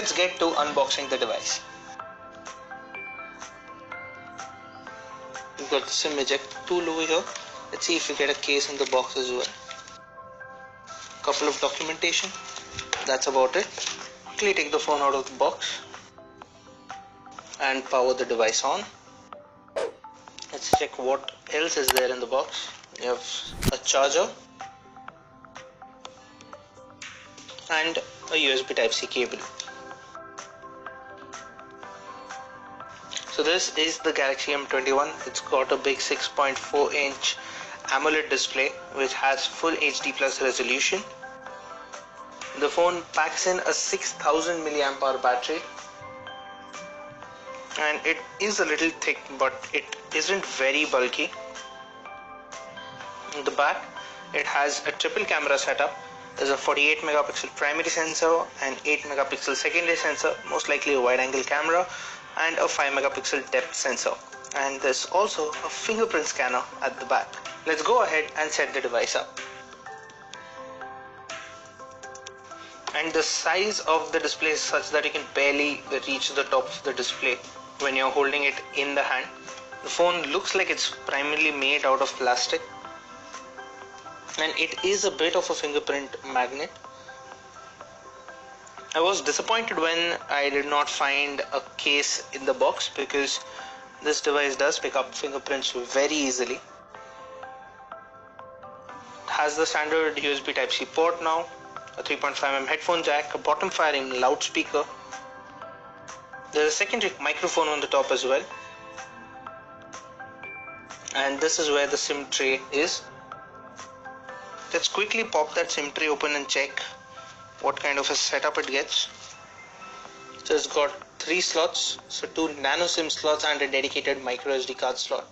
let's get to unboxing the device. We've got the SIM eject tool over here. Let's see if we get a case in the box as well. Couple of documentation. That's about it. Quickly take the phone out of the box and power the device on. Let's check what else is there in the box. You have a charger and a USB Type-C cable. So this is the Galaxy M21. It's got a big 6.4-inch AMOLED display which has full HD plus resolution. The phone packs in a 6000 mAh battery and it is a little thick, but it isn't very bulky. In the back, it has a triple camera setup. There's a 48 megapixel primary sensor and 8 megapixel secondary sensor, most likely a wide angle camera, and a 5 megapixel depth sensor. And there's also a fingerprint scanner at the back. Let's go ahead and set the device up. And the size of the display is such that you can barely reach the top of the display when you're holding it in the hand. The phone looks like it's primarily made out of plastic, and it is a bit of a fingerprint magnet. I was disappointed when I did not find a case in the box, because this device does pick up fingerprints very easily. It has the standard USB Type-C port now, a 3.5mm headphone jack, a bottom firing loudspeaker. There's a secondary microphone on the top as well. And this is where the SIM tray is. Let's quickly pop that SIM tray open and check what kind of a setup it gets. So it's got 3 slots, so 2 nano SIM slots and a dedicated micro SD card slot.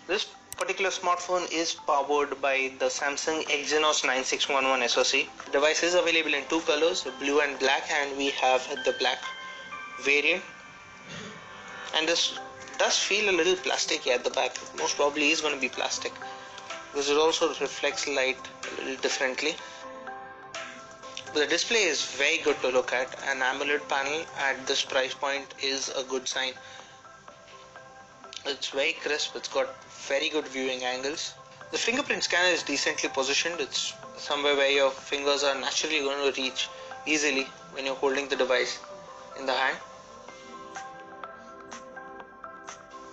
This particular smartphone is powered by the Samsung Exynos 9611 SoC. The device is available in 2 colors, blue and black, and we have the black variant. And this does feel a little plasticky at the back. Most probably is going to be plastic, because it also reflects light a little differently. But the display is very good to look at. An AMOLED panel at this price point is a good sign. It's very crisp, it's got very good viewing angles. The fingerprint scanner is decently positioned. It's somewhere where your fingers are naturally going to reach easily when you're holding the device in the hand.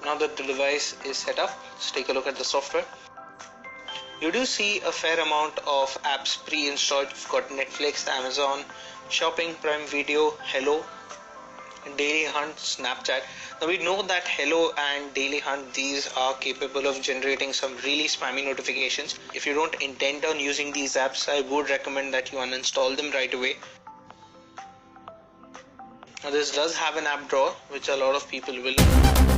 Now that the device is set up, let's take a look at the software. You do see a fair amount of apps pre-installed. You've got Netflix, Amazon, Shopping, Prime Video, Hello, Daily Hunt, Snapchat. Now we know that Hello and Daily Hunt, these are capable of generating some really spammy notifications. If you don't intend on using these apps, I would recommend that you uninstall them right away. Now this does have an app drawer, which a lot of people will.